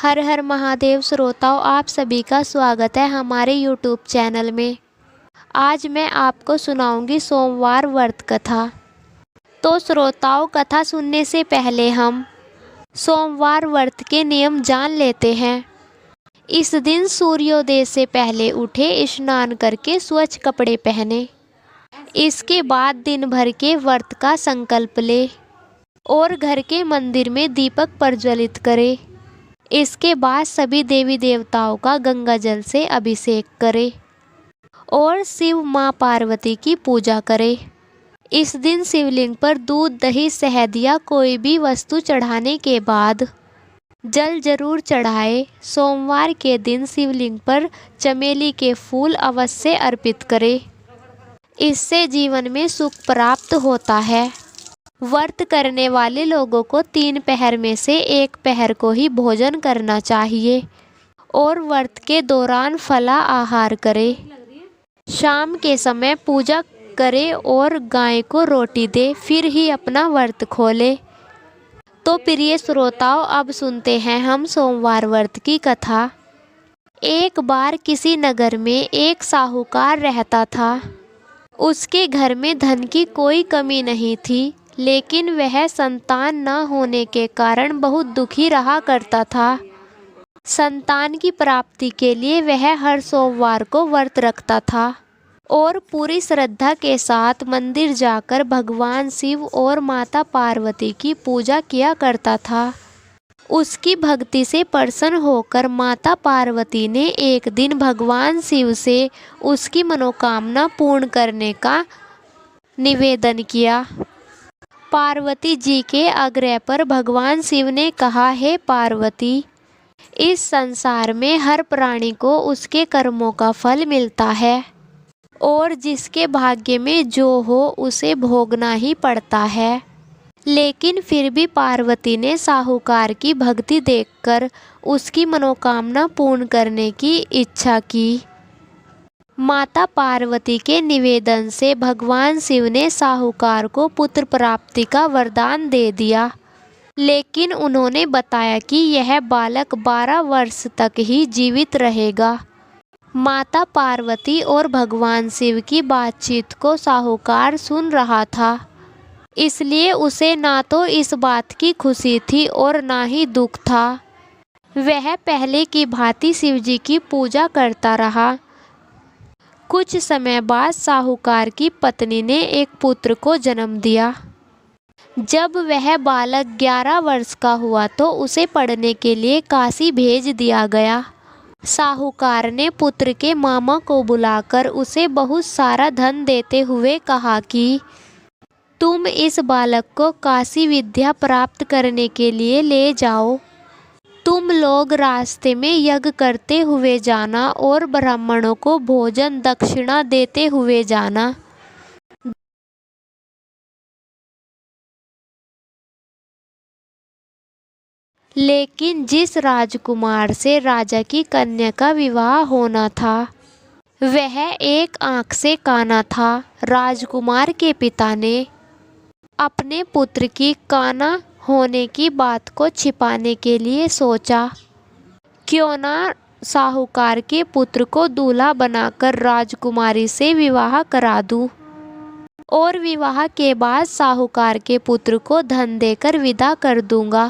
हर हर महादेव श्रोताओं, आप सभी का स्वागत है हमारे यूट्यूब चैनल में। आज मैं आपको सुनाऊंगी सोमवार व्रत कथा। तो श्रोताओं, कथा सुनने से पहले हम सोमवार व्रत के नियम जान लेते हैं। इस दिन सूर्योदय से पहले उठे, स्नान करके स्वच्छ कपड़े पहने। इसके बाद दिन भर के व्रत का संकल्प ले और घर के मंदिर में दीपक प्रज्वलित करे। इसके बाद सभी देवी देवताओं का गंगा जल से अभिषेक करे और शिव माँ पार्वती की पूजा करे। इस दिन शिवलिंग पर दूध, दही, शहद या कोई भी वस्तु चढ़ाने के बाद जल जरूर चढ़ाए। सोमवार के दिन शिवलिंग पर चमेली के फूल अवश्य अर्पित करे। इससे जीवन में सुख प्राप्त होता है। व्रत करने वाले लोगों को 3 पहर में से 1 पहर को ही भोजन करना चाहिए और व्रत के दौरान फला आहार करे। शाम के समय पूजा करे और गाय को रोटी दे, फिर ही अपना व्रत खोले। तो प्रिय श्रोताओं, अब सुनते हैं हम सोमवार व्रत की कथा। एक बार किसी नगर में एक साहूकार रहता था। उसके घर में धन की कोई कमी नहीं थी, लेकिन वह संतान न होने के कारण बहुत दुखी रहा करता था। संतान की प्राप्ति के लिए वह हर सोमवार को व्रत रखता था और पूरी श्रद्धा के साथ मंदिर जाकर भगवान शिव और माता पार्वती की पूजा किया करता था। उसकी भक्ति से प्रसन्न होकर माता पार्वती ने एक दिन भगवान शिव से उसकी मनोकामना पूर्ण करने का निवेदन किया। पार्वती जी के आग्रह पर भगवान शिव ने कहा, हे पार्वती, इस संसार में हर प्राणी को उसके कर्मों का फल मिलता है और जिसके भाग्य में जो हो उसे भोगना ही पड़ता है। लेकिन फिर भी पार्वती ने साहूकार की भक्ति देखकर उसकी मनोकामना पूर्ण करने की इच्छा की। माता पार्वती के निवेदन से भगवान शिव ने साहूकार को पुत्र प्राप्ति का वरदान दे दिया, लेकिन उन्होंने बताया कि यह बालक 12 वर्ष तक ही जीवित रहेगा। माता पार्वती और भगवान शिव की बातचीत को साहूकार सुन रहा था, इसलिए उसे ना तो इस बात की खुशी थी और ना ही दुख था। वह पहले की भांति शिव जी की पूजा करता रहा। कुछ समय बाद साहूकार की पत्नी ने एक पुत्र को जन्म दिया। जब वह बालक 11 वर्ष का हुआ तो उसे पढ़ने के लिए काशी भेज दिया गया। साहूकार ने पुत्र के मामा को बुलाकर उसे बहुत सारा धन देते हुए कहा कि तुम इस बालक को काशी विद्या प्राप्त करने के लिए ले जाओ। तुम लोग रास्ते में यज्ञ करते हुए जाना और ब्राह्मणों को भोजन दक्षिणा देते हुए जाना। लेकिन जिस राजकुमार से राजा की कन्या का विवाह होना था, वह एक आंख से काना था। राजकुमार के पिता ने अपने पुत्र की काना होने की बात को छिपाने के लिए सोचा, क्यों ना साहूकार के पुत्र को दूल्हा बनाकर राजकुमारी से विवाह करा दूं और विवाह के बाद साहूकार के पुत्र को धन देकर विदा कर दूंगा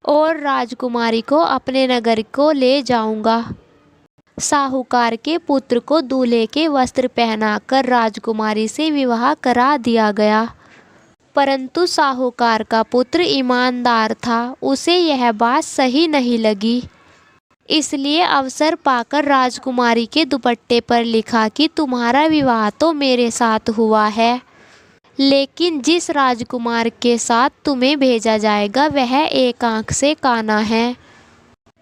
और राजकुमारी को अपने नगर को ले जाऊंगा। साहूकार के पुत्र को दूल्हे के वस्त्र पहनाकर राजकुमारी से विवाह करा दिया गया, परंतु साहूकार का पुत्र ईमानदार था। उसे यह बात सही नहीं लगी, इसलिए अवसर पाकर राजकुमारी के दुपट्टे पर लिखा कि तुम्हारा विवाह तो मेरे साथ हुआ है, लेकिन जिस राजकुमार के साथ तुम्हें भेजा जाएगा वह एक आंख से काना है।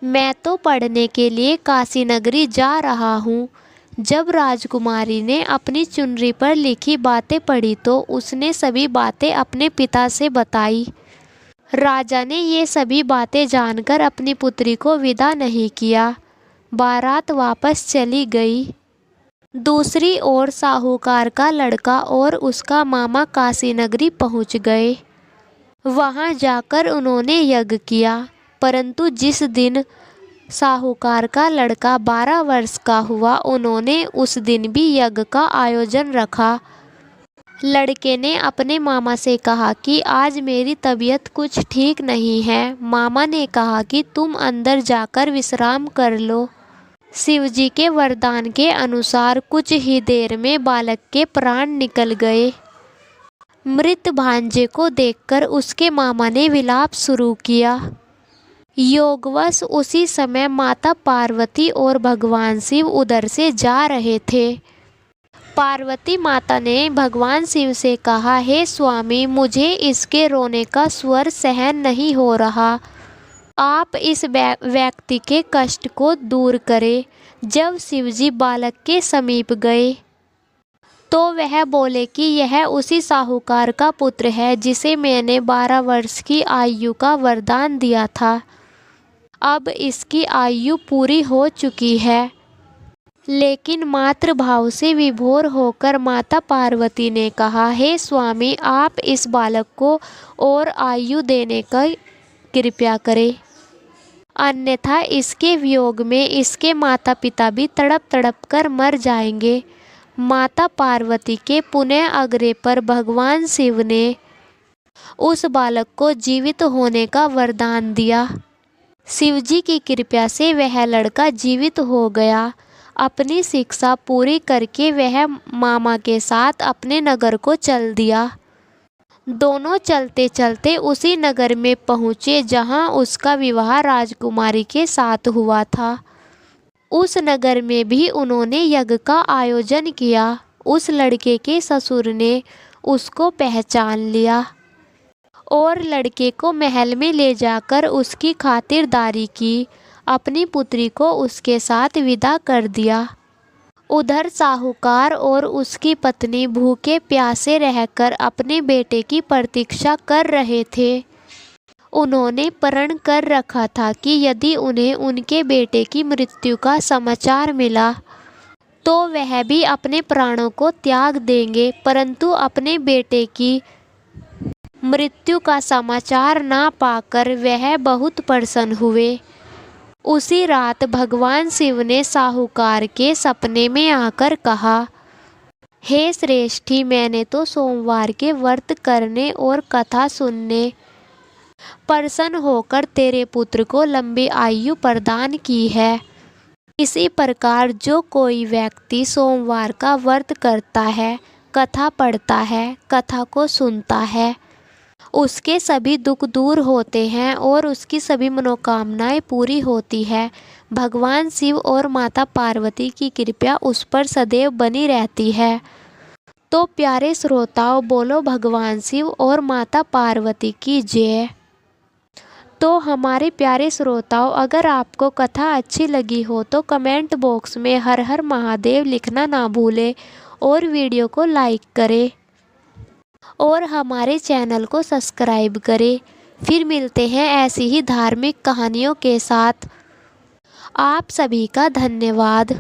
मैं तो पढ़ने के लिए काशी नगरी जा रहा हूँ। जब राजकुमारी ने अपनी चुनरी पर लिखी बातें पढ़ी तो उसने सभी बातें अपने पिता से बताई। राजा ने ये सभी बातें जानकर अपनी पुत्री को विदा नहीं किया। बारात वापस चली गई। दूसरी ओर साहूकार का लड़का और उसका मामा काशी नगरी पहुँच गए। वहाँ जाकर उन्होंने यज्ञ किया। परंतु जिस दिन साहूकार का लड़का 12 वर्ष का हुआ, उन्होंने उस दिन भी यज्ञ का आयोजन रखा। लड़के ने अपने मामा से कहा कि आज मेरी तबीयत कुछ ठीक नहीं है। मामा ने कहा कि तुम अंदर जाकर विश्राम कर लो। शिवजी के वरदान के अनुसार कुछ ही देर में बालक के प्राण निकल गए। मृत भांजे को देखकर उसके मामा ने विलाप शुरू किया। योगवश उसी समय माता पार्वती और भगवान शिव उधर से जा रहे थे। पार्वती माता ने भगवान शिव से कहा, हे स्वामी, मुझे इसके रोने का स्वर सहन नहीं हो रहा। आप इस व्यक्ति के कष्ट को दूर करें। जब शिवजी बालक के समीप गए तो वह बोले कि यह उसी साहूकार का पुत्र है जिसे मैंने 12 वर्ष की आयु का वरदान दिया था। अब इसकी आयु पूरी हो चुकी है। लेकिन मातृभाव से विभोर होकर माता पार्वती ने कहा, हे स्वामी, आप इस बालक को और आयु देने का कृपा करें, अन्यथा इसके वियोग में इसके माता पिता भी तड़प तड़प कर मर जाएंगे। माता पार्वती के पुनः आग्रह पर भगवान शिव ने उस बालक को जीवित होने का वरदान दिया। शिवजी की कृपा से वह लड़का जीवित हो गया। अपनी शिक्षा पूरी करके वह मामा के साथ अपने नगर को चल दिया। दोनों चलते चलते उसी नगर में पहुँचे जहाँ उसका विवाह राजकुमारी के साथ हुआ था। उस नगर में भी उन्होंने यज्ञ का आयोजन किया। उस लड़के के ससुर ने उसको पहचान लिया और लड़के को महल में ले जाकर उसकी खातिरदारी की। अपनी पुत्री को उसके साथ विदा कर दिया। उधर साहूकार और उसकी पत्नी भूखे प्यासे रहकर अपने बेटे की प्रतीक्षा कर रहे थे। उन्होंने प्रण कर रखा था कि यदि उन्हें उनके बेटे की मृत्यु का समाचार मिला तो वह भी अपने प्राणों को त्याग देंगे, परंतु अपने बेटे की मृत्यु का समाचार ना पाकर वह बहुत प्रसन्न हुए। उसी रात भगवान शिव ने साहूकार के सपने में आकर कहा, हे श्रेष्ठी, मैंने तो सोमवार के व्रत करने और कथा सुनने प्रसन्न होकर तेरे पुत्र को लंबी आयु प्रदान की है। इसी प्रकार जो कोई व्यक्ति सोमवार का व्रत करता है, कथा पढ़ता है, कथा को सुनता है, उसके सभी दुख दूर होते हैं और उसकी सभी मनोकामनाएं पूरी होती है। भगवान शिव और माता पार्वती की कृपा उस पर सदैव बनी रहती है। तो प्यारे श्रोताओं, बोलो भगवान शिव और माता पार्वती की जय। तो हमारे प्यारे श्रोताओं, अगर आपको कथा अच्छी लगी हो तो कमेंट बॉक्स में हर हर महादेव लिखना ना भूलें और वीडियो को लाइक करें और हमारे चैनल को सब्सक्राइब करें। फिर मिलते हैं ऐसी ही धार्मिक कहानियों के साथ। आप सभी का धन्यवाद।